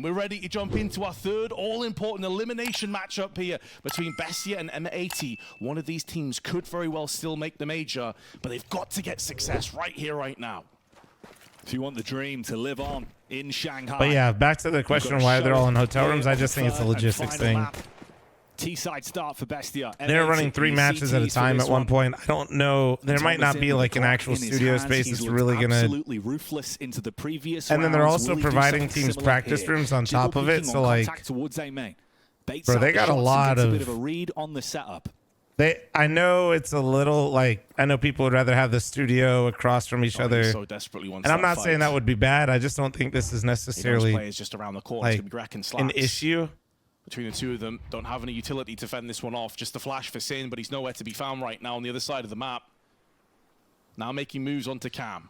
we're ready to jump into our third all-important elimination matchup here between Bestia and M80. One of these teams could very well still make the major, but they've got to get success right here, right now. If you want the dream to live on in Shanghai. But yeah, back to the question why they're all in hotel rooms. I just think it's a logistics thing. T-side start for Bestia. They're running 3 matches at a time at one point. I don't know. There might not be like an actual studio space that's really gonna. Absolutely ruthless into the previous and then they're also providing teams practice rooms on top of it. So like, bro, they got a lot of. A bit of a read on the setup. I know it's a little like, I know people would rather have the studio across from each other. So desperately wants and I'm not saying that would be bad. I just don't think this is necessarily just around the corner. Like, an issue. Between the two of them, don't have any utility to fend this one off. Just the flash for Sin, but he's nowhere to be found right now on the other side of the map. Now making moves onto Cam.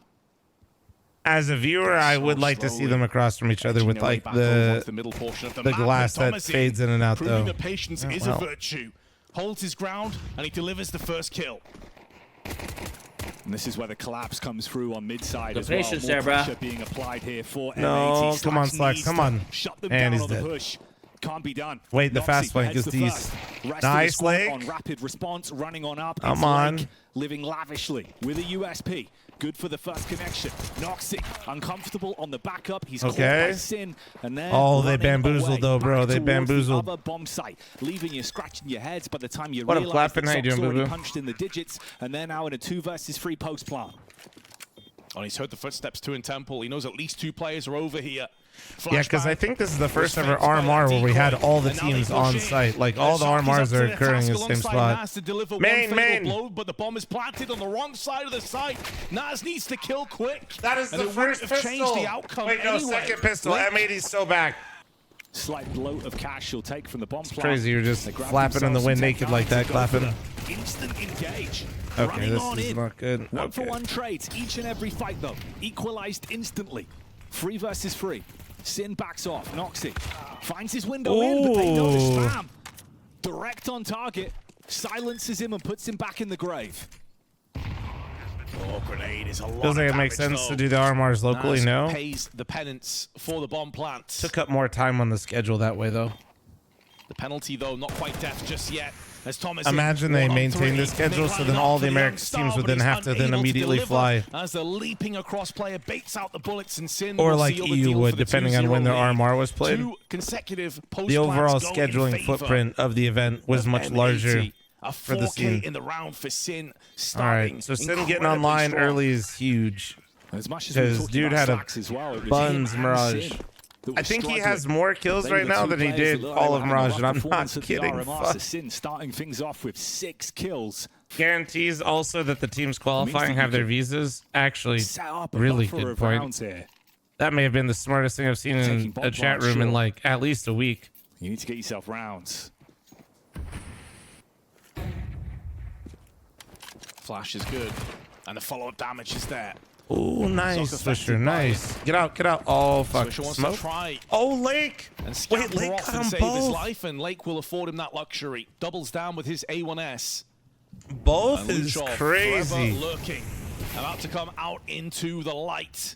As a viewer, I would like to see them across from each other with like the middle portion of the glass that fades in and out, though. Proving that patience is a virtue. Holds his ground, and he delivers the first kill. And this is where the collapse comes through on mid-side as well. More there, pressure being applied here for no, M80. come on, Slacks, come on. Shut them and down he's on the dead. push. Can't be done. Wait, the fast flank is decent. Nice leg. On rapid response, running on up. Come on. Living lavishly with a USP. Good for the first connection. Noxy, uncomfortable on the backup. He's caught by Sin. And then they bamboozled though, bro. They bamboozled. The bomb site, leaving you scratching your heads by the time you what realize that Sock's already punched in the digits, and they're now in a 2 versus 3 post plant. Oh, he's heard the footsteps too in Temple. He knows at least 2 players are over here. Yeah, because I think this is the first ever RMR where we had all the teams on site. Like, all the RMRs are occurring in the same spot. Main. Blow, but the bomb is planted on the wrong side of the site. Naz needs to kill quick. That is the first pistol. The outcome Wait, no, second pistol. M80's so back. Slight bloat of cash she'll take from the bomb. It's crazy. You're just flapping in the wind naked like that, clapping. Instant engage. Okay, this is not good. 1-for-1 trades each and every fight, though. Equalized instantly. 3 versus 3. Sin backs off. Noxy finds his window in, but they notice fl0m. Direct on target. Silences him and puts him back in the grave. Oh, grenade is a lot. Feels like it makes sense to do the RMRs locally, no? Pays the penance for the bomb plant. Took up more time on the schedule that way, though. The penalty, though, not quite death just yet. As Thomas imagine they maintain the schedule, so then all the American teams would then have to then immediately fly. As the leaping across player baits out the bullets and Sin. Or like EU would, depending on when their RMR was played. 2 consecutive the overall scheduling footprint of the event was much larger for the scene. In the round for Sin. All right, so Sin getting online early is huge. Because dude had a buns Mirage. I think he has more kills right now than he did all of Mirage, and I'm not kidding. Sin starting things off with 6 kills. Guarantees also that the teams qualifying have their visas. Actually, really good point. That may have been the smartest thing I've seen in a chat room in like at least a week. You need to get yourself rounds. Flash is good, and the follow-up damage is there. Oh, nice, Swisher, nice. Get out. Oh, fuck. Smoke. Oh, Lake. Wait, Lake got him both. His life, and Lake will afford him that luxury. Doubles down with his A1S. Both is crazy. Lurking, about to come out into the light.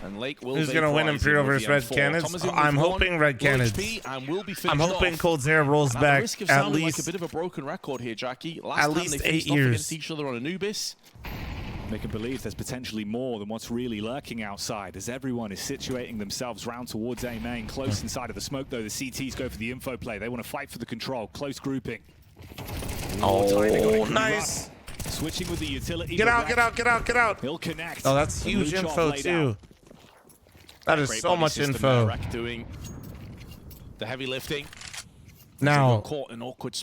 And Lake will. Who's gonna win Imperial versus Red Cannons? I'm hoping Red Cannons. I'm hoping Coldzera rolls back at least. Like a bit of a broken record here, Jackie. At least 8 years against each other on Anubis. Make them believe there's potentially more than what's really lurking outside, as everyone is situating themselves round towards A main. Close inside of the smoke, though, the CTs go for the info play. They want to fight for the control. Close grouping. Oh, nice. Switching with the utility. Get out. He'll connect. Oh, that's huge info, too. That is so much info. Doing the heavy lifting. Now,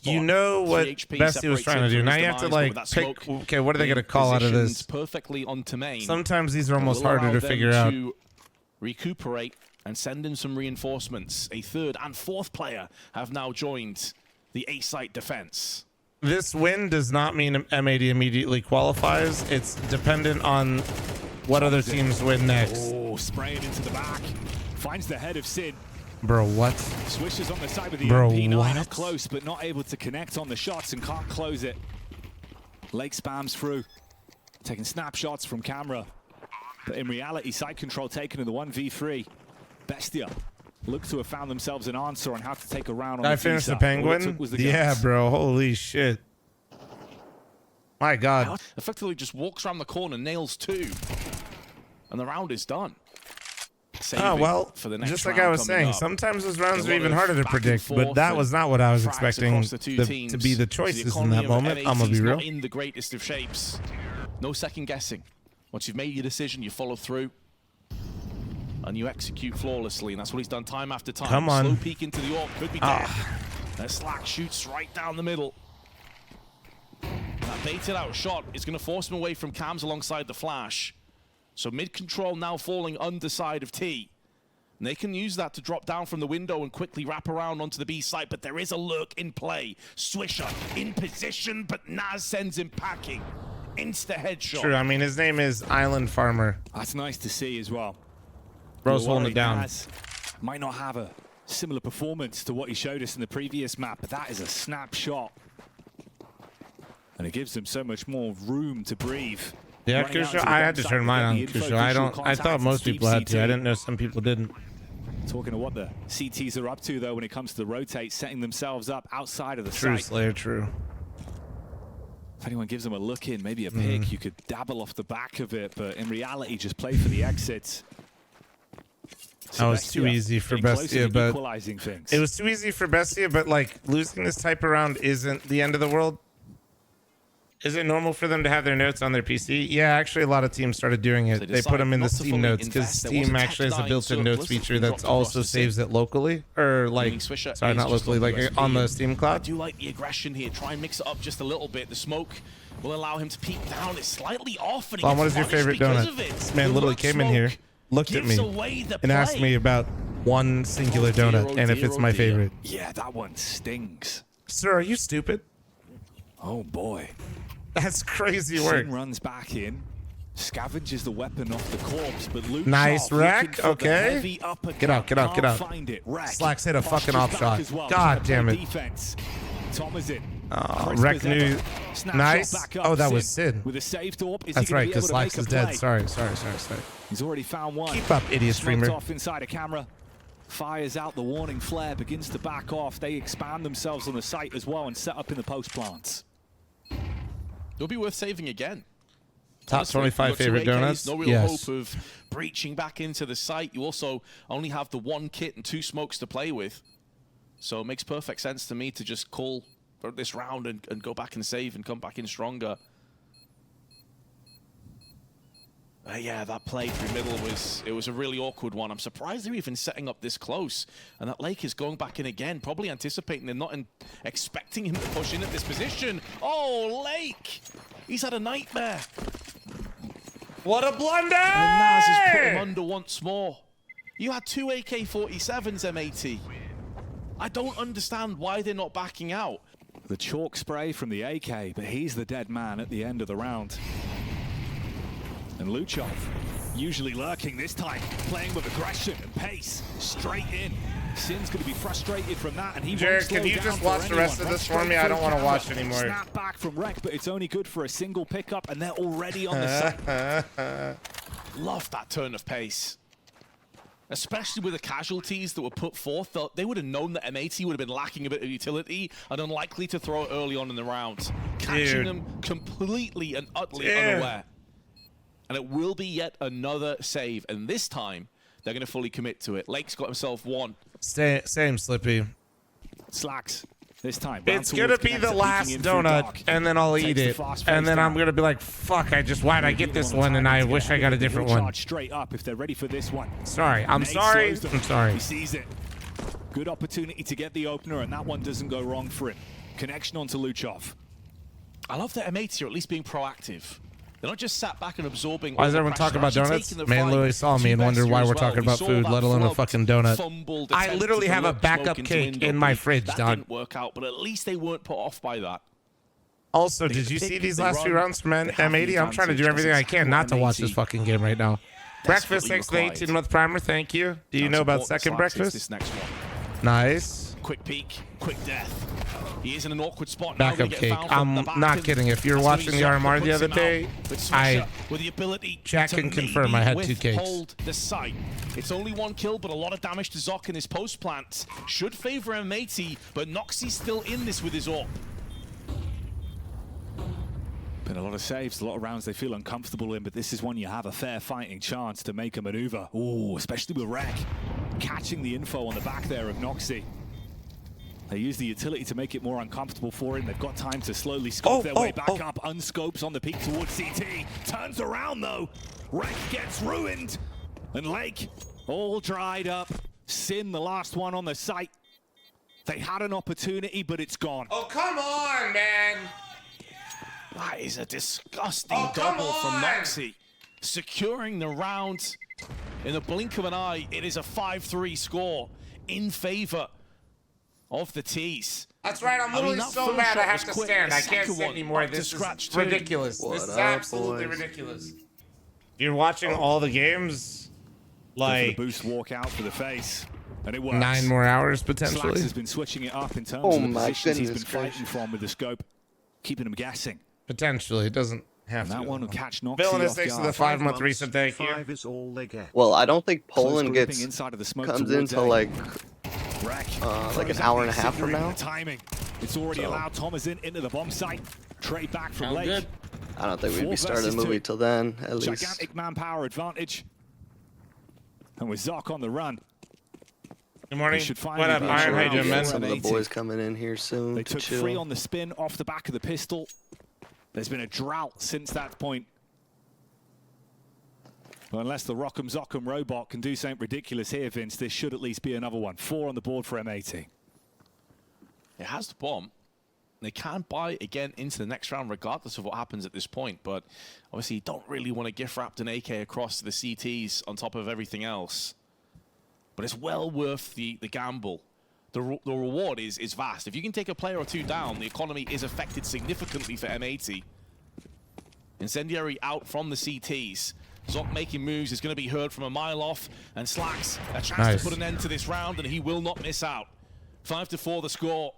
you know what Bestia was trying to do. Now you have to like pick, okay, what are they going to call out of this? Perfectly onto main. Sometimes these are almost harder to figure out. Recuperate and send in some reinforcements. A 3rd and 4th player have now joined the A-site defense. This win does not mean M80 immediately qualifies. It's dependent on what other teams win next. Oh, spraying into the back. Finds the head of Sid. Bro, what? Swishes on the side with the Bro, MP9 up what? close, but not able to connect on the shots and can't close it. Lake spams through, taking snapshots from camera. But in reality, side control taken in the 1v3. Bestia look to have found themselves an answer on how to take a round on I the finished the teaser. penguin. Yeah, bro. Holy shit. My God. Effectively just walks around the corner, nails 2, and the round is done. Oh, well, for the next just like I was saying, sometimes those rounds are even harder to predict, but that was not what I was expecting to be the choices in that moment. I'm going to be real. In the greatest of shapes. No second guessing. Once you've made your decision, you follow through. And you execute flawlessly, and that's what he's done time after time. Come on. Slow peek into the AWP, could be dead. That Slack shoots right down the middle. That baited out shot is going to force him away from cams alongside the flash. So mid-control now falling underside of T. And they can use that to drop down from the window and quickly wrap around onto the B site, but there is a lurk in play. Swisher in position, but Naz sends him packing. Insta headshot. True, I mean, his name is Island Farmer. That's nice to see as well. Bro's holding it down. Naz might not have a similar performance to what he showed us in the previous map, but that is a snapshot. And it gives them so much more room to breathe. Yeah, Kusho, I had to turn mine on, Kusho. I thought most people had to. I didn't know some people didn't. Talking to what the CTs are up to, though, when it comes to the rotate, setting themselves up outside of the True, site. Slayer, true. If anyone gives them a look in, maybe a pick, you could dabble off the back of it, but in reality, just play for the exits. That was too easy for Bestia, but it was too easy for Bestia, but like losing this type of round isn't the end of the world. Is it normal for them to have their notes on their PC? Yeah, actually, a lot of teams started doing it. They put them in the Steam notes because Steam actually has a built-in notes feature that also saves it locally, or like, sorry, not locally, like on the Steam cloud. I do like the aggression here. Try and mix it up just a little bit. The smoke will allow him to peek down. It's slightly off. And what is your favorite donut? This man literally came in here, looked at me, and asked me about one singular donut, and if it's my favorite. Yeah, that one stings. Sir, are you stupid? Oh boy. That's crazy work. Sin runs back in, scavenges the weapon off the corpse, but Luke nice rack. Okay. Get out, get out, get out. Slacks hit a fucking off shot. Well. God damn it. Tom is in. Wreck knew. Nice. Oh, that was Sid. With a saved AWP. That's right, because Slacks is dead. Sorry. He's already found one. Keep up, idiot streamer. Off inside a camera. Fires out the warning flare, begins to back off. They expand themselves on the site as well and set up in the post plants. It'll be worth saving again. Top 25 favorite donuts? No real hope of breaching back into the site. You also only have the 1 kit and 2 smokes to play with. So it makes perfect sense to me to just call for this round and go back and save and come back in stronger. Yeah, that play through middle was a really awkward one. I'm surprised they're even setting up this close. And that Lake is going back in again, probably anticipating they're not expecting him to push in at this position. Oh, Lake! He's had a nightmare. What a blunder! And Naz has put him under once more. You had 2 AK-47s, M80. I don't understand why they're not backing out. The chalk spray from the AK, but he's the dead man at the end of the round. And Luchov, usually lurking this time, playing with aggression and pace, straight in. Sin's going to be frustrated from that, and he Jared, can you just watch the rest of this for me? I don't want to watch anymore. Snap back from Wreck, but it's only good for a single pickup, and they're already on the side. Love that turn of pace. Especially with the casualties that were put forth, they would have known that M80 would have been lacking a bit of utility and unlikely to throw it early on in the round. Catching them completely and utterly unaware. And it will be yet another save. And this time, they're going to fully commit to it. Lake's got himself 1. Same, Slippy. Slacks. This time. It's going to be the last donut, and then I'll eat it. And then I'm going to be like, fuck, why'd I get this one, and I wish I got a different one. Straight up if they're ready for this one. Sorry. I'm sorry. He sees it. Good opportunity to get the opener, and that one doesn't go wrong for him. Connection onto Luchov. I love that M80 are at least being proactive. They're not just sat back and absorbing. Why is everyone talking about donuts? Man literally saw me and wondered why we're talking about food, let alone a fucking donut. I literally have a backup cake in my fridge, dog. That didn't work out, but at least they weren't put off by that. Also, did you see these last few rounds from M80? I'm trying to do everything I can not to watch this fucking game right now. Breakfast, thanks for the 18-month primer. Thank you. Do you know about second breakfast? This next one. Nice. quick peek, quick death. He is in an awkward spot. Backup cake. I'm not kidding. If you're watching the RMR the other day, Jack can confirm I had 2 cakes. The site. It's only 1 kill, but a lot of damage to Zoc in his post plant. Should favor M80, but Noxie's still in this with his AWP. Been a lot of saves, a lot of rounds they feel uncomfortable in, but this is one you have a fair fighting chance to make a maneuver. Ooh, especially with Rek catching the info on the back there of Noxie. They use the utility to make it more uncomfortable for him. They've got time to slowly scope their way back up. Unscopes on the peak towards CT. Turns around though. Rek gets ruined. And Lake all dried up. Sin, the last one on the site. They had an opportunity, but it's gone. Oh, come on, man. That is a disgusting double from Noxie. Securing the round in the blink of an eye. It is a 5-3 score in favor of the T's. That's right. I'm literally so mad I have to stand. I can't sit anymore. This is ridiculous. This is absolutely ridiculous. You're watching all the games, like the boost walk out for the face, and it works. 9 more hours potentially. Slax has been switching it up in terms of the positions he's been fighting from with the scope, keeping him guessing. Potentially, it doesn't have and to. That one will catch Noxie Villainous, thanks to the 5-month resub. Thank you. Is all they get. Well, I don't think Poland gets inside of the smoke comes into like an hour and a half from now. Timing. It's already allowed Thomasin into the bomb site. Trade back from Lake. Good. I don't think we'd be starting the movie till then, at least. Gigantic manpower advantage. And with Zoc on the run. Good morning. What up, Iron? How you doing, man? Some of the boys coming in here soon. They took 3 on the spin off the back of the pistol. There's been a drought since that point. Well, unless the Rock'em Zock'em robot can do something ridiculous here, Vince, this should at least be another one. 4 on the board for M80. It has the bomb. They can buy again into the next round regardless of what happens at this point, but obviously you don't really want to gift wrap an AK across the CTs on top of everything else. But it's well worth the gamble. The reward is vast. If you can take a player or 2 down, the economy is affected significantly for M80. Incendiary out from the CTs. Zoc making moves is going to be heard from a mile off, and Slax a chance to put an end to this round, and he will not miss out. 5-4 the score.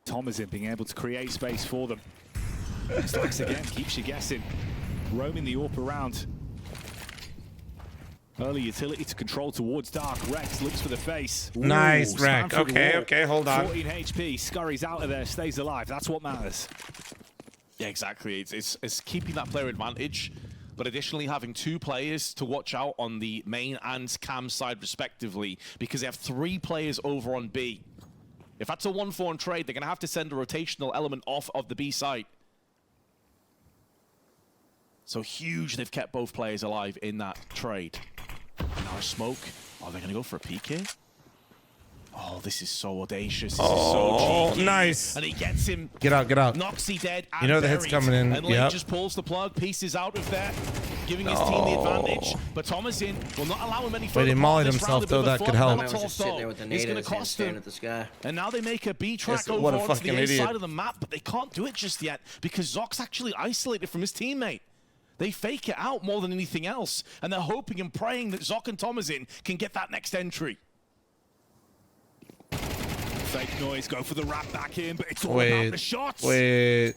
Thomasin being able to create space for them. Slax again keeps you guessing. Roaming the AWP around. Early utility to control towards Dark. Rex looks for the face. Ooh, nice, Rex. Okay, hold on. 14 HP, scurries out of there, stays alive. That's what matters. Yeah, exactly. It's keeping that player advantage, but additionally having 2 players to watch out on the main and cam side respectively, because they have 3 players over on B. If that's a 1-4 trade, they're going to have to send a rotational element off of the B site. So huge they've kept both players alive in that trade. Now a smoke. Are they going to go for a peek here? Oh, this is so audacious. This is so cheeky. Nice. And he gets him. Get out. Noxie dead. You know the hit's coming in. And Lane just pulls the plug, pieces out of there, giving his team the advantage. But Thomasin will not allow him any further. But he mollied himself, though. That could help. Just sitting there with the It's going to cost him. at the sky. And now they make a B track over onto the A side of the map, but they can't do it just yet because Zoc's actually isolated from his teammate. They fake it out more than anything else, and they're hoping and praying that Zoc and Thomasin can get that next entry. Fake noise, go for the wrap back in, but it's all about the shots. No.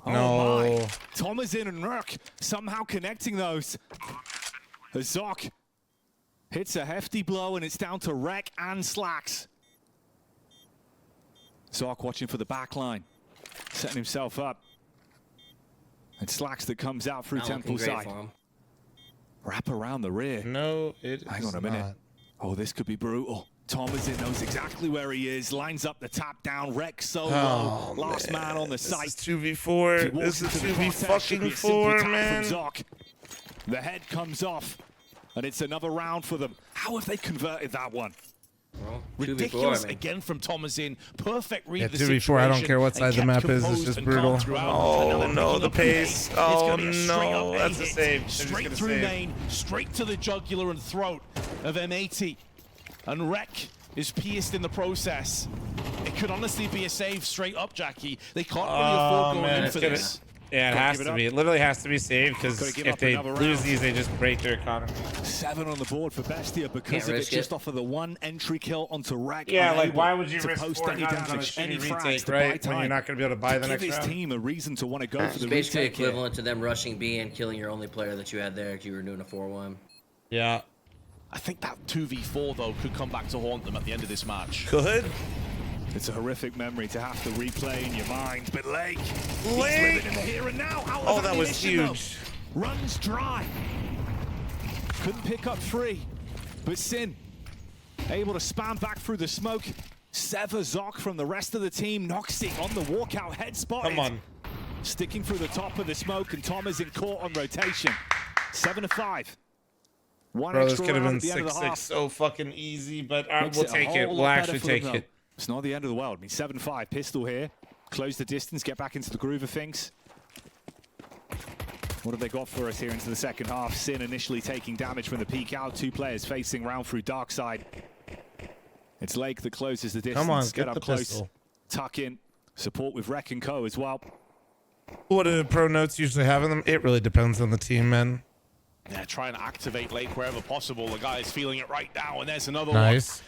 My. Thomasin and Rurk somehow connecting those. As Zoc hits a hefty blow, and it's down to Rek and Slax. Zoc watching for the back line, setting himself up. And Slax that comes out through Temple side. Wrap around the rear. No, it Hang on a minute. Not. Oh, this could be brutal. Thomasin knows exactly where he is. Lines up the tap down. Rek solo. Last man on the site. This is 2v4. This is 2v4, man. The head comes off. And it's another round for them. How have they converted that one? Well, Ridiculous again from Thomasin. Perfect read of the 2v4, situation. I don't care what side the map is. It's just brutal. Oh, no, the pace. Oh, no. That's a save. Straight through main, straight to the jugular and throat of M80. And Rek is pierced in the process. It could honestly be a save straight up, Jackie. They can't really afford going in for this. Yeah, it has to be. It literally has to be saved because if they lose these, they just break their economy. 7 on the board for Bestia because of it just off of the 1 entry kill onto Rek. Yeah, like why would you risk post 4 any guns on a damage, any shitty frags retake, to right? buy When you're not going to be able to buy the next give his round. team a reason to want to go for the basically retake equivalent to them rushing B and killing your only player that you had there if you were doing a 4-1. Yeah. I think that 2v4 though could come back to haunt them at the end of this match. Could. It's a horrific memory to have to replay in your mind, but Lake, he's living in the here and now. Oh, that was huge. Runs dry. Couldn't pick up 3, but Sin able to spam back through the smoke. Sever Zoc from the rest of the team. Noxy on the walkout, head spotted. Come on. Sticking through the top of the smoke, and Tom is in court on rotation. 7-5. One Bro, this extra could have round been at the end of the 6-6 half. so fucking easy, but we'll take it. whole We'll lot actually better for them, take though. it. It's not the end of the world. I mean, 7-5. Pistol here. Close the distance. Get back into the groove of things. What have they got for us here into the second half? Sin initially taking damage from the peak out. 2 players facing round through dark side. It's Lake that closes the distance. Come on, get get up the close. pistol. Tuck in. Support with Rek and Co as well. What do pro notes usually have in them? It really depends on the team, man. Yeah, try and activate Lake wherever possible. The guy is feeling it right now, and there's another Nice. one.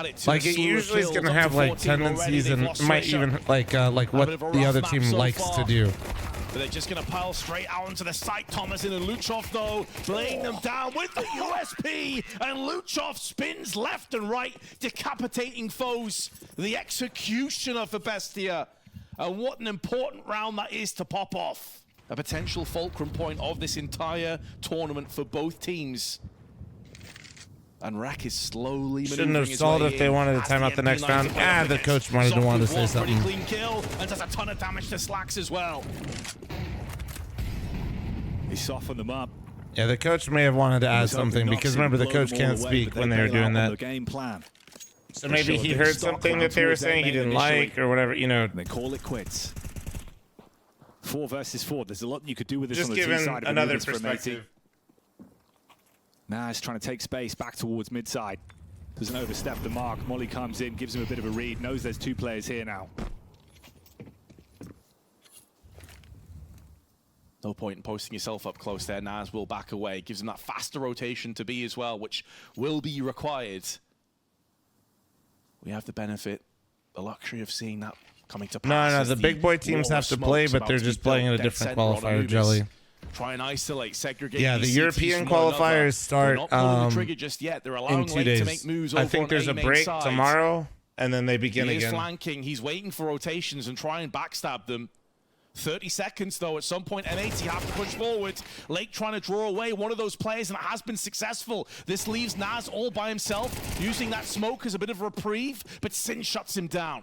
Add it to Like the it slew of usually is kills, gonna up have to like 14 already. tendencies They've and lost it might pressure. even like what bit of a the rough other map team so likes far. to do. But they're just going to pile straight out into the site. Thomasin and Luchov, though, laying them down with the USP. And Luchov spins left and right, decapitating foes. The executioner for Bestia. And what an important round that is to pop off. A potential fulcrum point of this entire tournament for both teams. And Rek is slowly Shouldn't have stalled if they wanted to time out the next round. Ah, the coach might have wanted to say something. Pretty clean kill, and does a ton of damage to Slacks as well. He softened them up. Yeah, the coach may have wanted to add something because remember the coach can't speak when they were doing that. Game plan. So maybe he heard something that they were saying he didn't like or whatever, you know. They call it quits. 4 versus 4. There's a lot you could do with this Just on the given team side. another perspective. Nah, he's trying to take space back towards mid-side. Doesn't overstep the mark. Molly comes in, gives him a bit of a read, knows there's 2 players here now. No point in posting yourself up close there. Naz will back away. Gives him that faster rotation to be as well, which will be required. We have the benefit, the luxury of seeing that coming to pass. No, the big boy teams have to play, but they're just playing in a different qualifier, Jelly. Try and isolate, segregate. Yeah, the European qualifiers start They're not pulling the trigger just yet. They're allowing in 2 Lake days. to make moves I over think on there's a main break side. tomorrow, and then they begin He is again. flanking. He's waiting for rotations and try and backstab them. 30 seconds, though. At some point, M80 have to push forward. Lake trying to draw away one of those players, and it has been successful. This leaves Naz all by himself, using that smoke as a bit of a reprieve, but Sin shuts him down.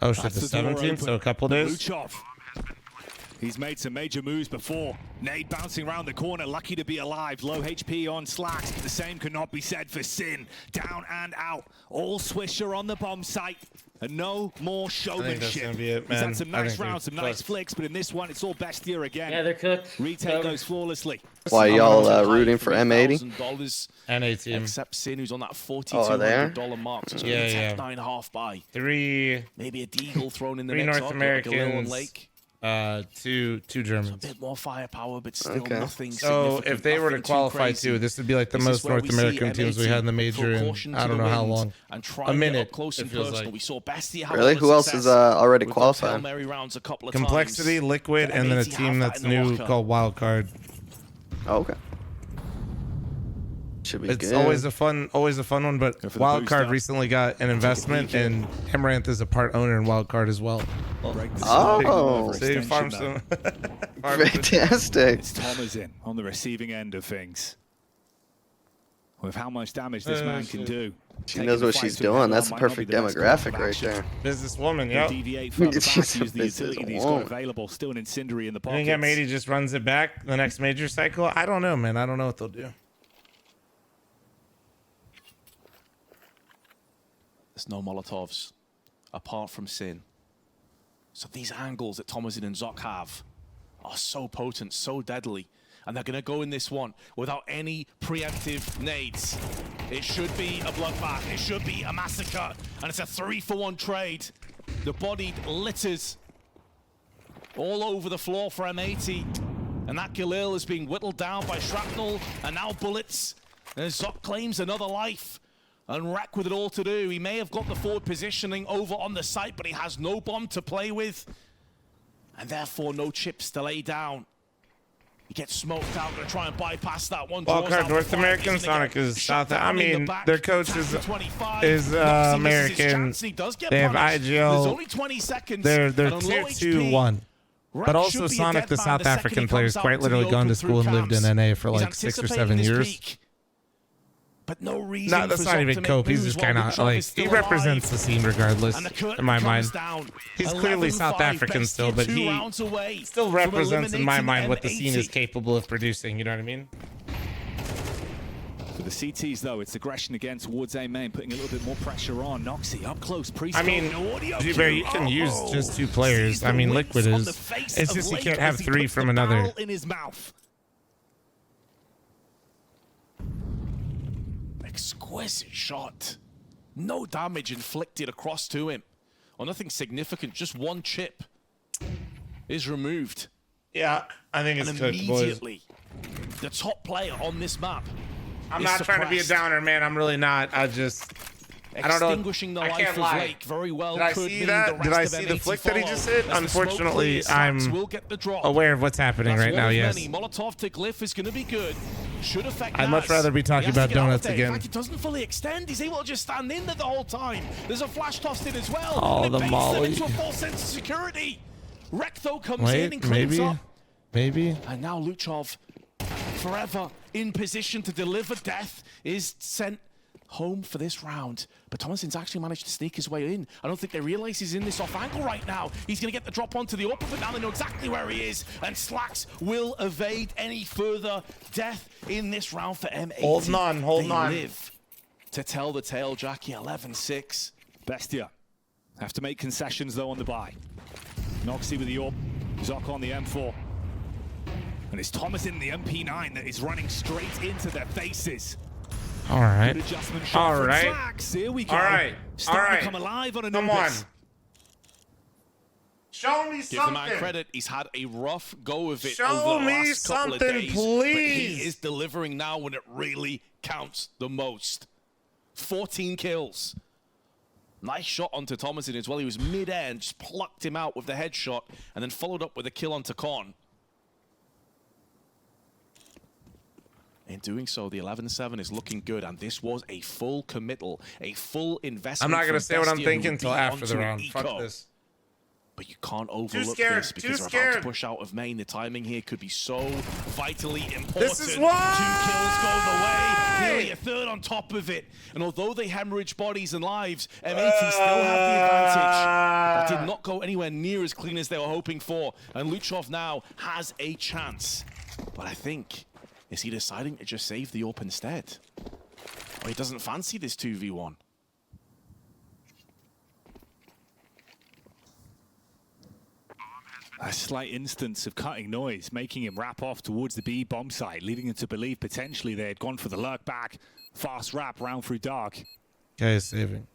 Oh, shit, the 17th, so a couple days. Luchov. He's made some major moves before. Nade bouncing around the corner, lucky to be alive. Low HP on Slacks, but the same cannot be said for Sin. Down and out. All Swisher on the bomb site. And no more showmanship. that's gonna be it, He's had man. some I nice think they're rounds, some nice cooked. flicks, but in this one, it's all Bestia again. Yeah, they're cooked. Retake goes flawlessly. Why y'all rooting for M80? $1,000 NA team. except Sin, who's on that are there? $4,200 mark. So it's Yeah, going to yeah. take 9.5 by. 3, Maybe a deagle thrown in the 3 mix. North up, like a little Americans, Lake. 2 A Germans. bit more firepower, but still Okay. nothing So significant, if they were to nothing too qualify crazy. too, this would be like the This is most where North we see American teams we had in the M80 major throw in caution I to don't the know how wind long. and try A and get minute, up close it and feels personal. like. We saw Bestia have Really? a lot of Who else is success already with those Hail qualified? Mary rounds a couple of Complexity, times. Liquid, and then a M80 team have that that's in the new locker. called Wildcard. Oh, okay. Should be It's good. always a fun one, but Go for the boost Wildcard up. recently got an investment, and Amaranth is a part owner in Wildcard as well. Break the Oh. side. So you Extension, farm though. some. Fantastic. It's Thomasin on the receiving end of things. With how much damage this man can do. She knows what she's doing. That's a perfect demographic right there. Businesswoman, Yep. yep. Deviate further back, She's a use the utility that he's got businesswoman. available. Still an incendiary in the I pocket. think M80 just runs it back the next major cycle. I don't know, man. I don't know what they'll do. There's no Molotovs, apart from Sin. So these angles that Thomasin and Zoc have are so potent, so deadly. And they're going to go in this one without any preemptive nades. It should be a bloodbath. It should be a massacre. And it's a 3-for-1 trade. The bodied litters. all over the floor for M80. And that Galil is being whittled down by shrapnel and now bullets. And Zok claims another life. And Wreck with it all to do. He may have got the forward positioning over on the site, but he has no bomb to play with. And therefore no chips to lay down. He gets smoked out, gonna try and bypass that one. Wildcard North American, Sonic is South. I mean, their coach is American. They have IGL. They're tier 2-1. But also Sonic, the South African player, has quite literally gone to school and lived in NA for like 6 or 7 years. But no reason. No, that's not even Cope. He's just kind of like, he represents the scene regardless, in my mind. He's clearly South African still, but he still represents, in my mind, what the scene is capable of producing. You know what I mean? For the CTs, though, it's aggression again towards A main, putting a little bit more pressure on. Noxy up close, I mean, G-Bear, you can use just 2 players. I mean, Liquid is. It's just you can't have 3 from another. In his mouth. Exquisite shot. No damage inflicted across to him. Or nothing significant, just 1 chip is removed. Yeah, I think it's good, boys. Immediately, the top player on this map. I'm not trying to be a downer, man. I'm really not. I don't know. Extinguishing the life of Lake very well. Did I see that? Did I see the flick that he just hit? Unfortunately, I'm aware of what's happening right now, yes. Molotov to Glyph is going to be good. Should affect I'd much rather be talking about donuts again. In fact, it doesn't fully extend. He's able to just stand in there the whole time. There's a flash tossed in as well. Oh, the molly. Into a false sense of security. Wreck, though, comes in and cleans up. Maybe. And now Luchov, forever in position to deliver death, is sent home for this round. But Thomason's actually managed to sneak his way in. I don't think they realize he's in this off angle right now. He's going to get the drop onto the open, but now they know exactly where he is. And Slacks will evade any further death in this round for M80. Hold on. They live to tell the tale, Jackie. 11-6. Bestia have to make concessions, though, on the buy. Noxy with the AWP. Zok on the M4. And it's Thomas in the MP9 that is running straight into their faces. All right. All right. Here we go. All right. Starting to come alive on a Come on. Show me something. Give the man credit. He's had a rough go of it Show over the me last couple of something, days. please. But he is delivering now when it really counts the most. 14 kills. Nice shot onto Thomason as well. He was mid-air and just plucked him out with the headshot and then followed up with a kill onto Con. In doing so, the 11-7 is looking good, and this was a full committal, a full investment. I'm not going to say what I'm thinking until after the round. Fuck this. But you can't overlook this because they're about to push out of main. The timing here could be so vitally important. This is why! 2 kills go the way, nearly a third on top of it. And although they hemorrhage bodies and lives, M80 still have the advantage. That did not go anywhere near as clean as they were hoping for. And Luchov now has a chance. But I think, is he deciding to just save the AWP instead? Or he doesn't fancy this 2v1? A slight instance of cutting noise, making him wrap off towards the B bomb site, leading him to believe potentially they had gone for the lurk back. Fast wrap round through dark. Okay, saving.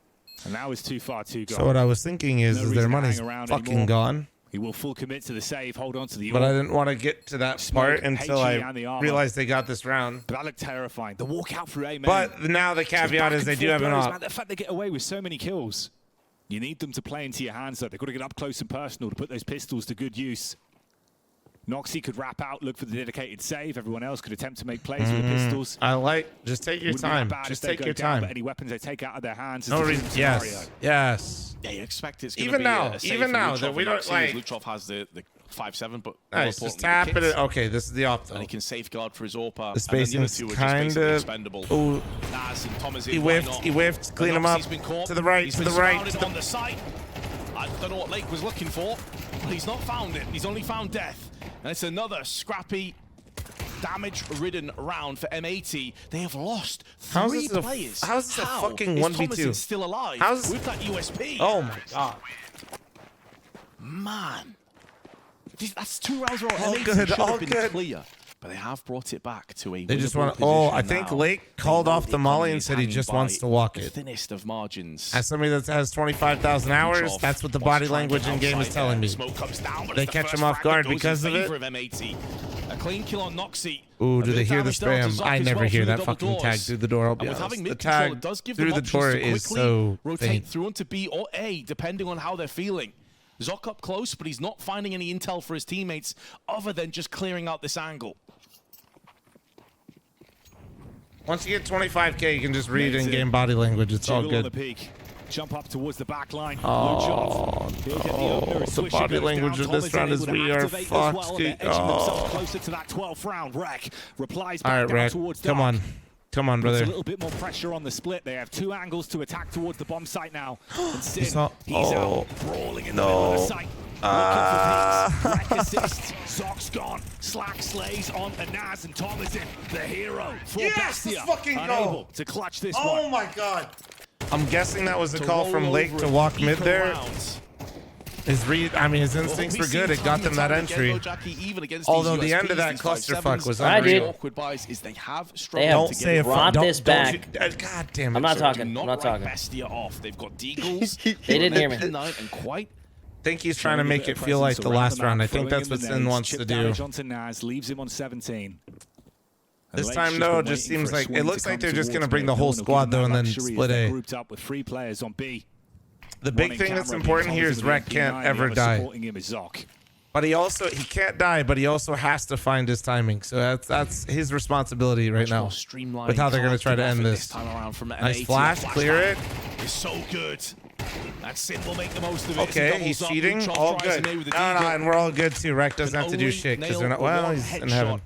And now it's too far to go. So what I was thinking is their money's fucking gone. He will full commit to the save, hold on to the But I didn't want to get to that part until I realized they got this round. But that looked terrifying. The walk out through A main. But now the caveat is they do have an op. The fact they get away with so many kills. You need them to play into your hands, though. They've got to get up close and personal to put those pistols to good use. Noxy could wrap out, look for the dedicated save. Everyone else could attempt to make plays with the pistols. I like, just take your time. Just take your time. But any weapons they take out of their hands. No reason. Yes. Yes. Yeah, you expect it's going even to be now, a safe even now Luchov, that we don't like. Luchov has the 5-7, but nice. Just tap it. Okay, this is the op though. And he can safeguard for his AWP. The spacing's kind of. Ooh. He whiffed. He whiffed. Clean him up. To the right. To the right. On the side. I don't know what Lake was looking for, but he's not found it. He's only found death. And it's another scrappy, damage-ridden round for M80. They have lost 3 players. How's this a fucking 1v2? Still alive with that USP. Oh my god. Man. That's 2 rounds where all M80 good, should all have been good. clear. But they have brought it back to a. They just want to. Oh, I think Lake called off the molly and said he just wants to walk it. Thinnest of margins. As somebody that has 25,000 hours, that's what the body language in game is telling me. They catch him off guard because of it. A clean kill on Noxy. Ooh, do they hear the spam? I never hear that fucking tag through the door. I'll be honest. The tag through the door is so rotate through onto B or A, depending on how they're feeling. Zoc up close, but he's not finding any intel for his teammates other than just clearing out this angle. Once you get 25K, you can just read in-game body language. It's all good. Jump up towards the back line. Oh, the body language of this round is we are fucked. Closer to that 12th round. Rek replies back all right, Rek, come on. Come on, brother. A little bit more pressure on the split. They have 2 angles to attack towards the bomb site now. And Sin, he's out, brawling in the middle of the site. Looking for peaks. Rek assists. Zoc's gone. Slack slays on Naz, and Tom is in. The hero for Bestia. Unable to clutch this one. Oh my god. I'm guessing that was a call from Lake to walk mid there. His instincts were good. It got them that entry. Although the end of that clusterfuck was unreal. Don't say it. Brought this back. God damn it. I'm not talking. I'm not talking. Bestia off. They've got Deagles. They didn't hear me. And quite. I think he's trying to make it feel like the last round. I think that's what Sin wants to do. Naz leaves him on 17. This time, though, it just seems like it looks like they're just going to bring the whole squad, though, and then split A. Grouped up with 3 players on B. The big thing that's important here is Rek can't ever die. But he can't die, but he also has to find his timing. So that's his responsibility right now with how they're going to try to end this. Nice flash, clear it. It's so good. That Sin will make the most of it. Okay, he's cheating. All good. No, and we're all good, too. Rek doesn't have to do shit because they're not. Well, he's in heaven.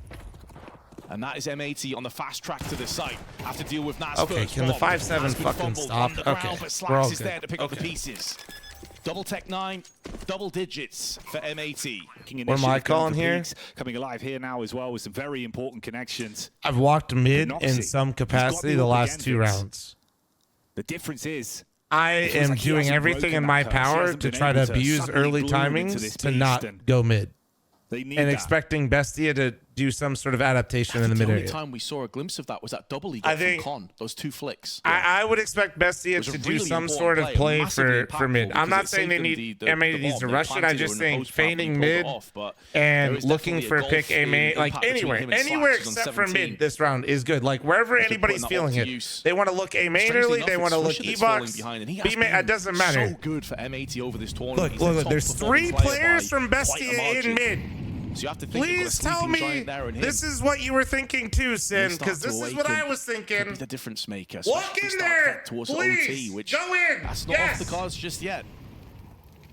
And that is M80 on the fast track to the site. Have to deal with Naz okay, first. Can the 5-7 fucking stop? Okay, we're all good. There to pick up the pieces. Double tech 9, double digits for M80. What am I calling here? Coming alive here now as well with some very important connections. I've walked mid in some capacity the last 2 rounds. The difference is I am doing everything in my power to try to abuse early timings to not go mid. And expecting Bestia to do some sort of adaptation in the mid area. The only time we saw a glimpse of that was that double he got from Con, those 2 flicks. I would expect Bestia to do some sort of play for mid. I'm not saying they need M80 needs to rush it. I'm just saying feigning mid and looking for a pick A-main, like anywhere except for mid this round is good. Like wherever anybody's feeling it. They want to look A-main early. They want to look E-box. B-main, it doesn't matter. So good for M80 over this tournament. Look, there's 3 players from Bestia in mid. So you have to think please tell me this is what you were thinking too, Sin, because this is what I was thinking. The difference maker. Walk in there, towards please. OT, which go in. That's not off the cards just yet.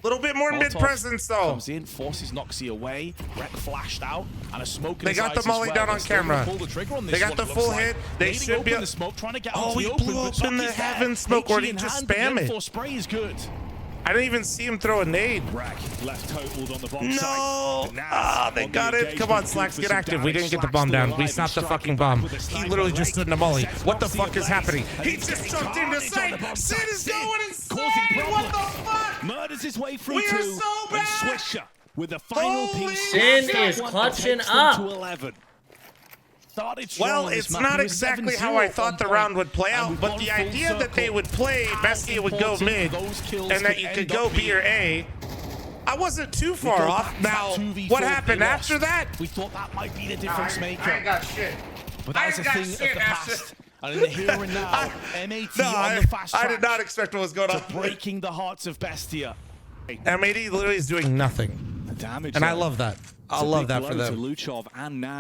Little bit more mid presence though. Comes in, forces Noxy away. Rek flashed out, and a smoke. They got the molly down on camera. They got the full hit. They should be. Oh, he blew open the heaven smoke, or did he just spam it? Spray is good. I didn't even see him throw a nade. Rek left totaled on the bomb site. No! They got it. Come on, Slacks, get active. We didn't get the bomb down. We stopped the fucking bomb. He literally just stood in a molly. What the fuck is happening? He just jumped into sight. Sin is going insane. What the fuck? Murders his way through. We are so bad. Swisher with the final piece. Sin is clutching up. Well, it's not exactly how I thought the round would play out, but the idea that they would play Bestia would go mid and that you could go B or A, I wasn't too far off. Now, what happened after that? We thought that might be the difference maker. I ain't got shit. But that was a thing of the past. And in the here and now, M80 on the fast track. I did not expect what was going on. Breaking the hearts of Bestia. M80 literally is doing nothing. And I love that. I love that for them.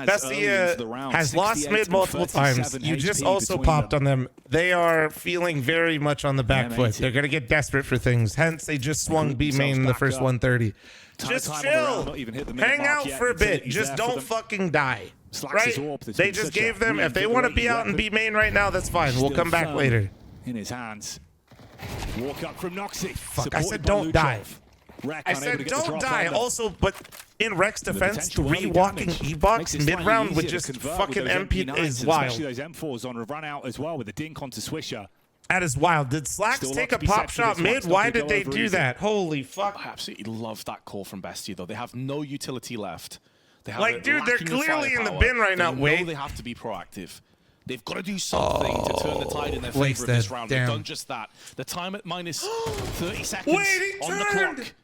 Bestia has lost mid multiple times. You just also popped on them. They are feeling very much on the back foot. They're going to get desperate for things. Hence, they just swung B main in the first 130. Just chill. Hang out for a bit. Just don't fucking die. Right? They just gave them, if they want to be out in B main right now, that's fine. We'll come back later. In his hands. Walk up from Noxy. Fuck, I said don't die. I said don't die. Also, but in Rek's defense, 3 walking E-box mid-round with just fucking MP is wild. Especially those M4s on run out as well with the dink onto Swisher. That is wild. Did Slacks take a pop shot mid? Why did they do that? Holy fuck. I absolutely love that call from Bestia, though. They have no utility left. Like, dude, they're clearly in the bin right now. Wait. They have to be proactive. They've got to do something to turn the tide in their favor of this round. They've done just that. The time at minus 30 seconds on the clock.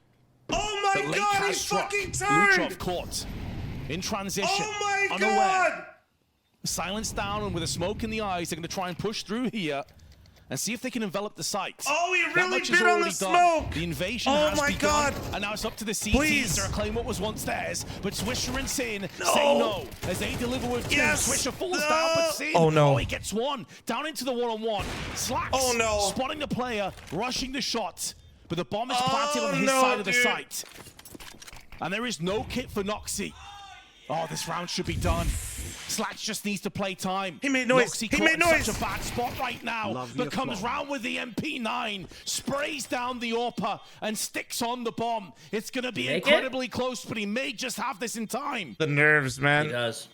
Oh my god, he fucking turned! Luchov caught in transition. Oh my unaware. god! Silence down, and with a smoke in the eyes, they're going to try and push through here and see if they can envelop the site. Oh, he really bit on the smoke! The invasion has begun, god! And now it's up to the CTs Please. to reclaim what was once theirs. But Swisher and Sin say no as they deliver with two. Swisher falls down, but Sin, he gets one. Down into the one-on-one. Slacks spotting the player, rushing the shot. But the bomb is planted on his side of the site. And there is no kit for Noxy. Oh, this round should be done. Slacks just needs to play time. He made noise. Noxy He made noise. Such a bad spot right now. But comes round with the MP9, sprays down the AWPer, and sticks on the bomb. It's going to be incredibly close, but he may just have this in time. The nerves, man. He does.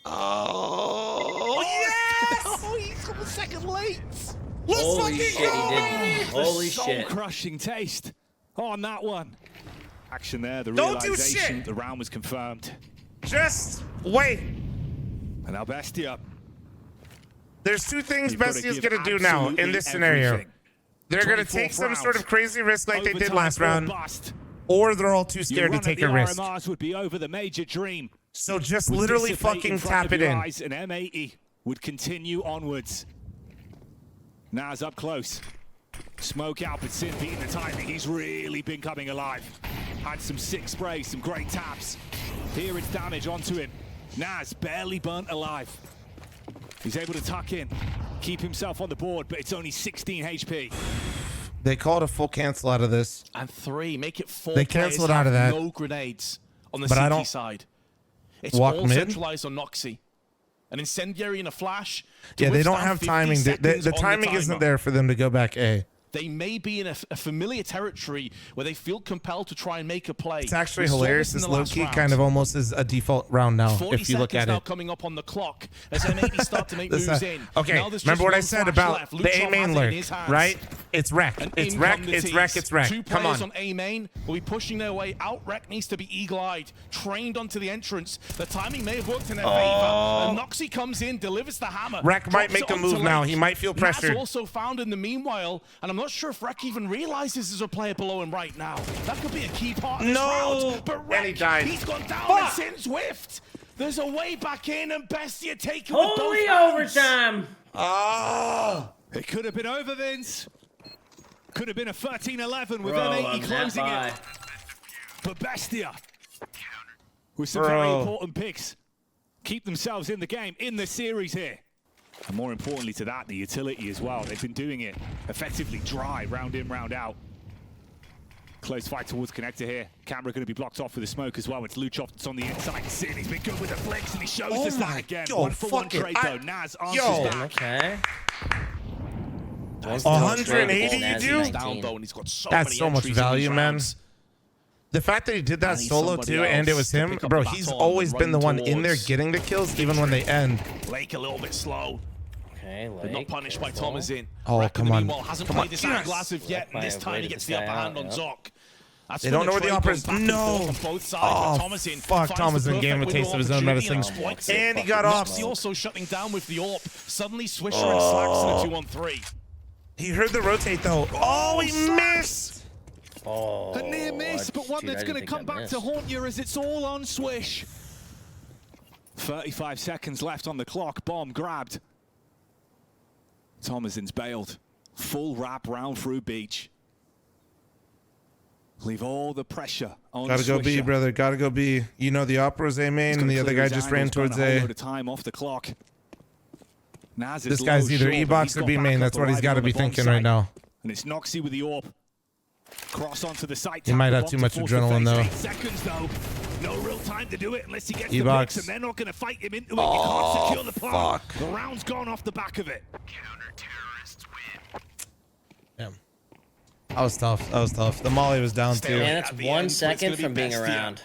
Oh, yes! Oh, he's a second late. Holy shit, he did. Holy shit. Soul-crushing taste on that one. Action there, the realization, the round was confirmed. Just wait. And now Bestia. There's two things Bestia's gonna do now in this scenario. They're gonna take some sort of crazy risk like they did last round, or they're all too scared to take a risk. RMRs would be over the major dream. So just literally fucking tap it in. And M80 would continue onwards. Naz up close. Smoke out, but Sin beating the timing. He's really been coming alive. Had some sick sprays, some great taps. Here it's damage onto him. Naz barely burnt alive. He's able to tuck in, keep himself on the board, but it's only 16 HP. They called a full cancel out of this. And 3, make it 4. They canceled out of that. No grenades on the CT side. It's all centralized on Noxy. An incendiary and a flash. Yeah, they don't have timing. The timing isn't there for them to go back A. They may be in a familiar territory where they feel compelled to try and make a play. It's actually hilarious. This low-key kind of almost is a default round now, if you look at it. Now coming up on the clock as M80 start to make moves in. Okay, remember what I said about the A main lurk, right? It's wreck. It's wreck. It's wreck. It's wreck. Two Come players on. A main will be pushing their way out. Wreck needs to be eagle-eyed, trained onto the entrance. The timing may have worked in their favor. And Noxy comes in, delivers the hammer. Wreck might make a move now. He might feel pressured. Naz also found in the meanwhile, and I'm not sure if Wreck even realizes there's a player below him right now. That could be a key part of this round. But Wreck, and he died. He's gone down and Sin's whiffed. There's a way back in, and Bestia taking with both Holy hands. overtime. It could have been over, Vince. Could have been a 13-11 with M80 closing it. But Bestia, with some very important picks, keep themselves in the game, in the series here. And more importantly to that, the utility as well. They've been doing it effectively dry, round in, round out. Close fight towards connector here. Camera going to be blocked off with the smoke as well. It's Luchov that's on the inside. Sin, he's been good with the flicks, and he shows us that again. 1-for-1 trade though. Naz answers back. Okay. 180 you do? Down though, and he's got so That's many so much entries in value, these man. rounds. The fact that he did that solo too, and it was him, bro, he's always been the one in there getting the kills, even when they end. Lake a little bit slow. Okay, But not punished by Thomas in. Oh, come on. Hasn't played this angle as of yet, and this time he gets the upper hand on Zoc. They don't know where the opera is. No. Oh, fuck. Thomas in gave him a taste of his own medicine. And he got off. Noxy also shutting down with the AWP. Suddenly Swisher and Slacks in a 2-on-3. He heard the rotate though. Oh, he missed. Oh, a near miss, but one that's going to come back to haunt you as it's all on Swish. 35 seconds left on the clock. Bomb grabbed. Thomasin's bailed. Full wrap round through beach. Leave all the pressure on Gotta go B, brother. Gotta go B. You know the opera's A main, and the other guy just ran towards A. Time off the clock. This guy's either E-box or B main. That's what he's got to be thinking right now. And it's Noxy with the AWP. Cross onto the site. He might have too much adrenaline though. 8 seconds though. No real time to do it unless he gets the E-box. blitz, and they're not going to fight him into it. You can't secure the plant. The round's gone off the back of it. Damn. That was tough. That was tough. The molly was down too. Man, that's 1 second from being around.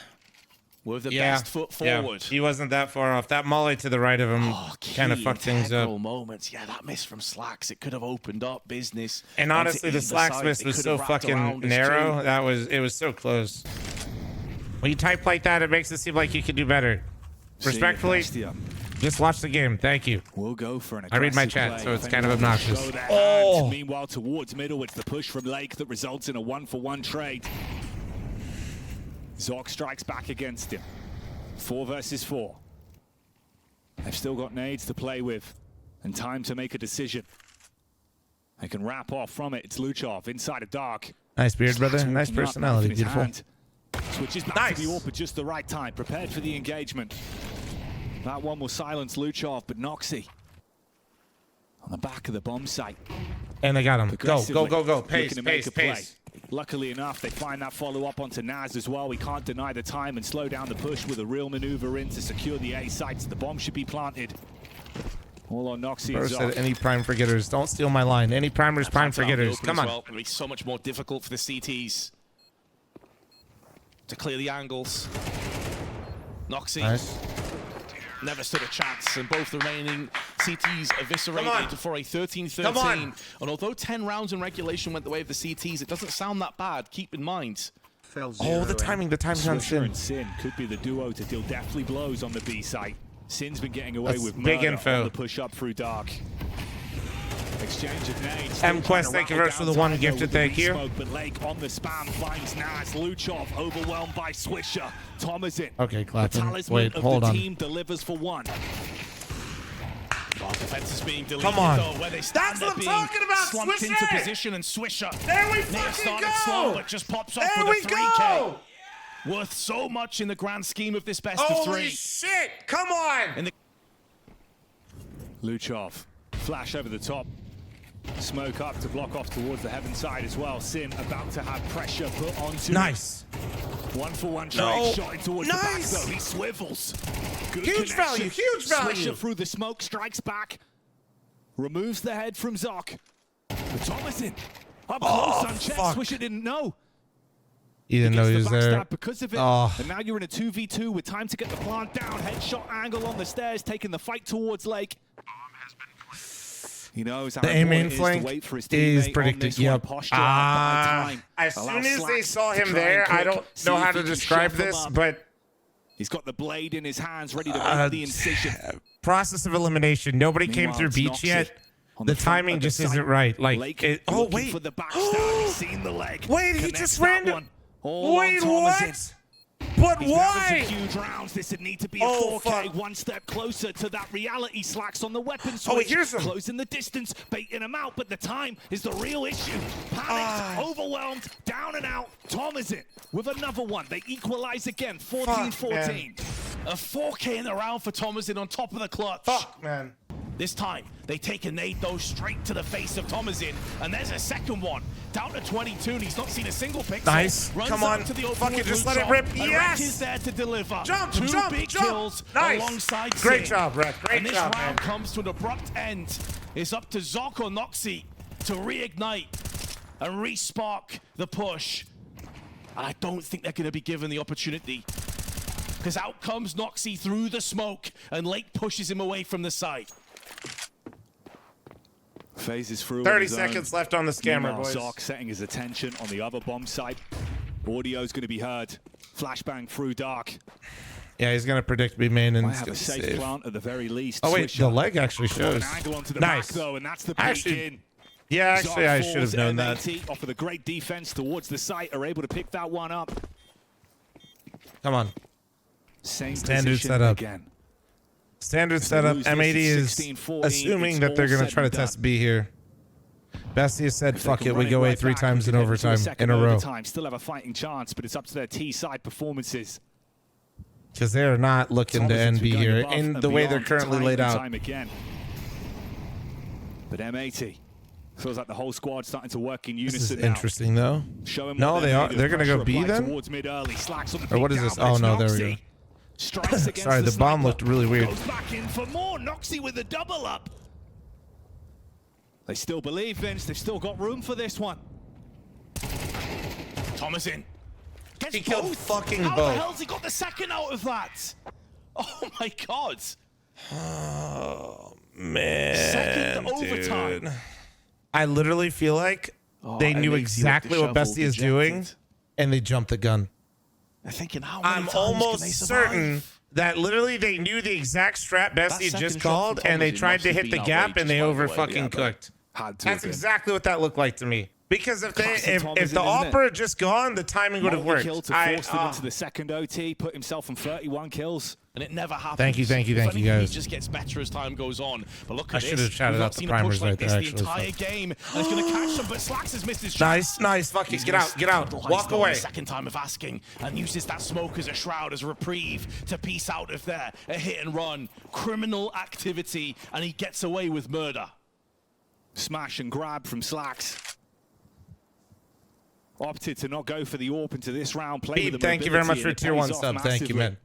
With the best foot forward. He wasn't that far off. That molly to the right of him kind of fucked things up. Moments. Yeah, that miss from Slacks. It could have opened up business. And honestly, the Slacks miss was so fucking narrow. It was so close. When you type like that, it makes it seem like you can do better. Respectfully, just watch the game. Thank you. We'll go for an I read my aggressive chat, play. so it's If kind of anyone obnoxious. show their Oh. hand. Meanwhile, towards middle, it's the push from Lake that results in a 1-for-1 trade. Zoc strikes back against him. 4 versus 4. They've still got nades to play with and time to make a decision. They can wrap off from it. It's Luchov inside of Dark. Nice beard, brother. Nice Walking up, personality. knife in his Beautiful. hand. Switches back Nice. to the AWP at just the right time. Prepared for the engagement. That one will silence Luchov, but Noxy on the back of the bomb site. And they got him. Go, go, Aggressively go, go. looking Pace, to make pace, a play. pace. Luckily enough, they find that follow-up onto Naz as well. We can't deny the time and slow down the push with a real maneuver in to secure the A sites. The bomb should be planted. All on Noxy and First said Zoc. any prime forgetters. Don't steal my line. Any primers, prime forgetters. Come on. Well. It'll be so much more difficult for the CTs to clear the angles. Noxy Nice. never stood a chance, and both the remaining CTs eviscerated for a 13-13. Come on. And although 10 rounds in regulation went the way of the CTs, it doesn't sound that bad. Keep in mind. Oh, the timing on Swisher Sin. and Sin could be the duo to deal deathly blows on the B site. Sin's been getting away That's with big murder info. on the push up through Dark. Exchange of nades. M Quest, thank you very much for the one gifted. Thank you. But Lake on the spam finds Naz. Luchov overwhelmed by Swisher. Thomas in. Okay, The clapping. talisman Wait, of hold the on. team delivers for 1. Well, defense is being deleted, Come on. though, where they stand That's what there I'm being talking about, slumped into Swisher! position, and Swisher There we may fucking have started go! slow, but just pops off There with we a 3K. go! Worth so much in the grand scheme of this best of Holy 3. shit! Come on! Luchov. Flash over the top. Smoke up to block off towards the heaven side as well. Sin about to have pressure put onto Nice. him. 1-for-1 trade. No. Shot in towards Nice. the back though. He swivels. Good Huge connection. value, huge value. Swisher through the smoke, strikes back. Removes the head from Zoc. But Thomason up close unchecked. fuck. Swisher didn't know. You didn't know he was Gets the there. backstab because of it. Oh. And now you're in a 2v2 with time to get the plant down. Headshot angle on the stairs, taking the fight towards Lake. He knows how The A main important it is flank to wait for his is teammate on predicted. this one. Yep. Posture up by time. As Allow soon as they Slacks saw to him try there, and I cook, don't see know if how he to can describe shuffle this, up. but He's got the blade in his hands, ready to make the incision. process of elimination. Nobody came Meanwhile, through it's beach Noxy yet. on The front timing of the just site. isn't right. Like, Lake oh looking wait, for the backstab. He's seen the leg. wait, he Connects just that ran. one. All Wait, on Thomason. what? But He's why? now some huge rounds. This would need to be a Oh, 4K. fuck. One step closer to that reality. Slacks on the weapon switch. Oh, wait, here's him. Closing the distance, baiting him out, but the time is the real issue. Panicked, overwhelmed, down and out. Thomason with another one. They equalize again, 14-14. A 4K in the round for Thomason on top of the clutch. Fuck, man. This time, they take a nade, though, straight to the face of Thomason. And there's a second one. Down to 22, and he's not seen a single pixel. Nice. Runs Come out on. to the open Fuck it, with just let it Luchov, rip. and Yes. Rek is there to deliver. Jump, Two jump, big jump. kills Nice. alongside Great Sin. job, Rek. Great And this job, round man. comes to an abrupt end. It's up to Zoc or Noxy to reignite and re-spark the push. And I don't think they're going to be given the opportunity. Because out comes Noxy through the smoke, and Lake pushes him away from the site. Phases through. 30 seconds left on this camera, Meanwhile, boys. Zoc setting his attention on the other bomb site. Audio's going to be heard. Flashbang through Dark. Yeah, he's gonna predict B main and Might he's have a gonna safe save. plant at the very least. Oh wait, Swisher. the leg actually An shows. angle onto the Nice. back though, and that's the peek Actually, in. yeah, actually, Zoc I should have falls, known that. M80 off of the great defense towards the site, are able to pick that one up. Come on. Same Standard position setup. again. Standard If they setup. lose this, M80 is 16-14, assuming it's that they're all gonna said try to and done. test B here. Bestia said, If they "Fuck can it, run we go A right 3 back, times we in can head to overtime second in a row." overtime, still have a fighting chance, but it's up to their T-side performances. Because they are not looking to Thomason's end B going here above in and the way they're beyond currently time laid and out. time again. But M80 feels like the whole squad starting to work in This is unison now. interesting though. Show him No, what they are. made of. They're gonna go Pressure B applied then? towards mid early. Slacks on the Or what peek is this? down, but Oh it's no, there we Noxy. go. Strikes against Sorry, the bomb sniper. looked really weird. Goes back in for more. Noxy with the double up. They still believe, Vince. They've still got room for this one. Thomason. Gets He killed both. fucking How the both. hell's he got the second out of that? Oh my god. Oh man, Second overtime. dude. I literally feel like they knew M80 looked exactly what disheveled, Bestia is doing, dejected. and they jumped the gun. They're thinking, how I'm almost certain that literally they knew the exact strat Bestia just called, and they tried to hit the gap, and they over fucking cooked. That's exactly what that looked like to me. Because if the offer had just gone, the timing would have worked. Kill to force them into the second OT, put himself on 31 kills. And it never happens. Thank you, guys. He just gets better as time goes on. But look at this. I should have shouted out the primers right there, actually. The entire game. And it's going to catch them, but Slacks has missed his chance. Nice. Fuck it. Get out. Walk away. Second time of asking, and uses that smoke as a shroud, as a reprieve to piece out of there. A hit and run. Criminal activity, and he gets away with murder. Smash and grab from Slacks. Opted to not go for the AWP into this round. Beep, thank you very much for tier 1 sub. Thank you, man.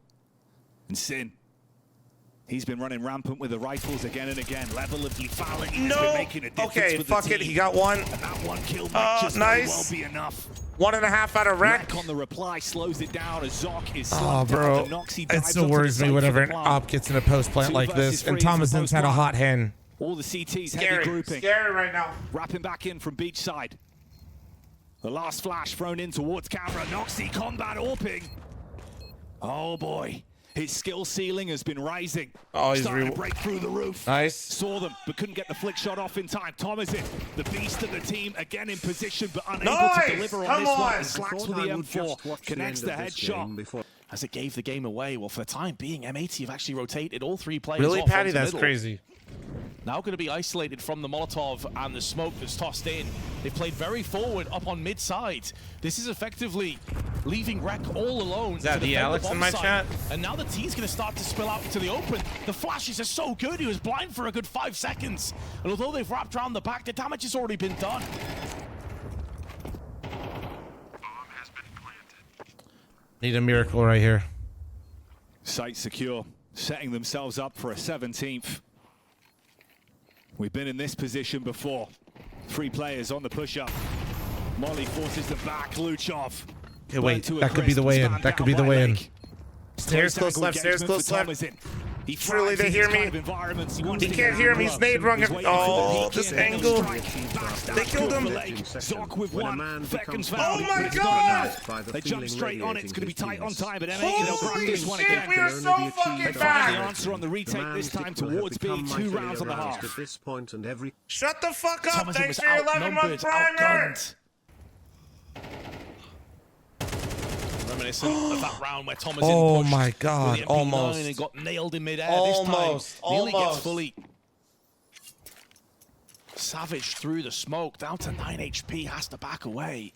And Sin, he's been running rampant with the rifles again and again. Level of lethality. No. Making a difference Okay, for fuck the it. team. He got one. And that one kill might just nice. well be enough. 1.5 out of wreck. Wreck on the reply slows it down as Zoc is bro. It still worries me whenever an op gets in a post plant like this. And Thomason's had a hot hand. All the CTs heavy grouping. Scary right now. Wrapping back in from beach side. The last flash thrown in towards camera. Noxie combat AWPing. Oh boy. His skill ceiling has been rising. Oh, he's starting to break through the roof. Nice. Saw them, but couldn't get the flick shot off in time. Thomasin, the beast of the team, again in position, but unable to deliver on this one. Slacks with the M4, connects the headshot. As it gave the game away, well, for the time being, M80 have actually rotated all 3 players. Really, off Patty? onto That's middle. crazy. Now going to be isolated from the Molotov and the smoke that's tossed in. They've played very forward up on mid-side. This is effectively leaving Rec all alone. Is that the Alex in my chat? And now the T's going to start to spill out into the open. The flashes are so good. He was blind for a good 5 seconds. And although they've wrapped around the back, the damage has already been done. Need a miracle right here. Site secure, setting themselves up for a 17th. We've been in this position before. 3 players on the push-up. Molly forces them back. Luchov. Okay, wait. That could be the way in. That could be the way in. Stairs close left. Stairs close left. Surely they hear me. He can't hear me. He's nade rung. Oh, this angle. They killed him. Zoc with 1. Seconds oh my god! They jump straight on it. It's going to be tight on time, but M80 they'll grab this one again. We are so fucking They find the bad. answer on the retake this time towards B. 2 rounds on the half. Shut the fuck up. Thomasin Thanks was for your 11-month primer. outgunned. Reminiscent of that round where Thomasin Oh pushed my god, with the MP9 almost. and got nailed in midair. Almost, this time, nearly gets almost. fully savaged through the smoke, down to 9 HP, has to back away.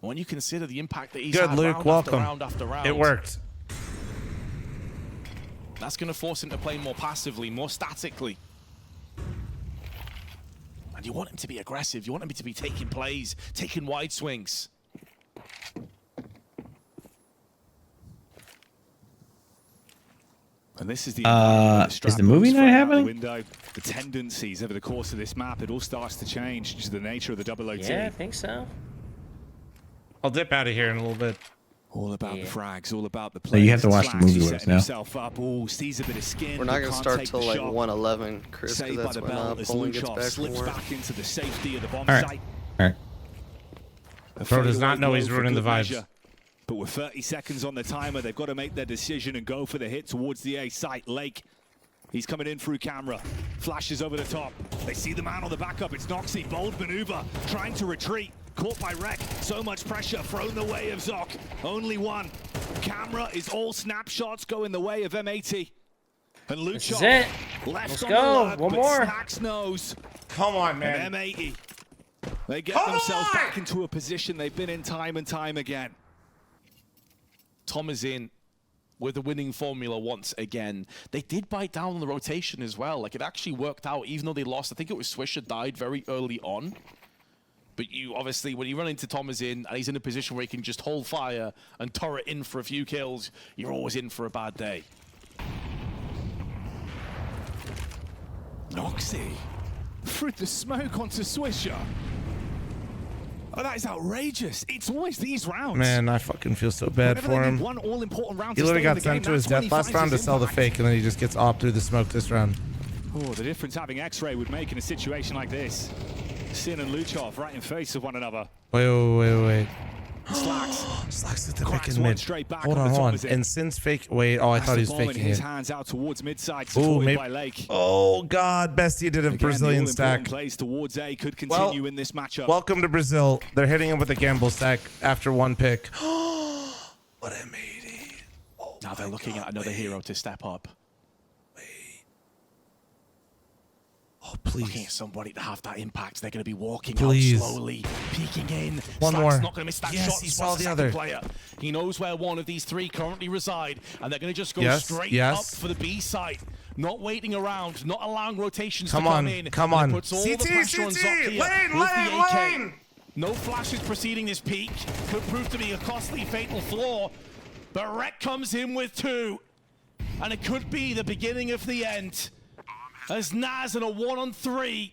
When you consider the impact that he's Good, had Luke, round welcome. after round after round, It worked. that's going to force him to play more passively, more statically. And you want him to be aggressive. You want him to be taking plays, taking wide swings. And this is the is the movie night happening? Window. The tendencies over the course of this map, it all starts to change due to the nature of the double OT. Yeah, I think so. I'll dip out of here in a little bit. All about the frags, all about the So plays. you have to watch the movie with us setting now. himself up. Ooh, sees a bit of skin. We're not going to start till like 1:11, Chris, because Saved by that's the when bell as Poland gets Luchov back from slips work. back into the safety of the bomb All right. site. All right. Bro does not know he's ruining the vibes. Measure. But with 30 seconds on the timer, they've got to make their decision and go for the hit towards the A site. Lake, he's coming in through camera. Flashes over the top. They see the man on the backup. It's Noxie. Bold maneuver. Trying to retreat. Caught by Rec. So much pressure thrown the way of Zoc. Only one. Camera is all snapshots going the way of M80. And Luchov This is it. left Let's on go. the lurk, One but more. Snacks knows. Come on, man. And M80. They get Come themselves on! back into a position they've been in time and time again. Thomasin with the winning formula once again. They did bite down on the rotation as well. Like, it actually worked out, even though they lost. I think it was Swisher died very early on. But you obviously, when you run into Thomasin and he's in a position where he can just hold fire and turret in for a few kills, you're always in for a bad day. Noxie through the smoke onto Swisher. Oh, that is outrageous. It's always these rounds. Man, I fucking feel so bad Whenever for they him. need one all-important round He to literally stay in got the sent game, to his that's when death he last finds round to his sell the impact. fake, and then he just gets opt through the smoke this round. Oh, the difference having X-Ray would make in a situation like this. Sin and Luchov right in face of one another. Wait. Slacks at the pick and mid. Hold on. And Sin's fake. Wait. Oh, I thought he was faking his it. hands out towards mid-side, Ooh, maybe. by Lake. Oh God, Bestia did a Brazilian stack. Plays towards A could continue in this matchup. Welcome to Brazil. They're hitting him with a gamble stack after one pick. What M80. Oh, now they're looking at another hero to step up. Oh, please. Looking at somebody to have that impact. They're going to be walking out slowly, peeking in. One more. Not going to miss that shot. He saw the other player. He knows where one of these three currently reside, and they're going to just go straight up for the B site. Not waiting around, not allowing rotations to come in. Come on. Puts all the pressure on Zokia Lane. No flashes preceding this peak. Could prove to be a costly fatal flaw. But Rek comes in with 2. And it could be the beginning of the end. As Naz in a 1-on-3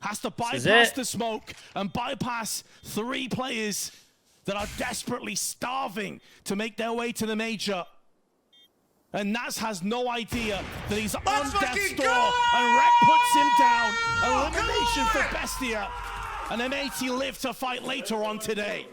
has to bypass the smoke and bypass 3 players that are desperately starving to make their way to the major. And Naz has no idea that he's on death's door, and Rek puts him down. Elimination for Bestia. And M80 live to fight later on today.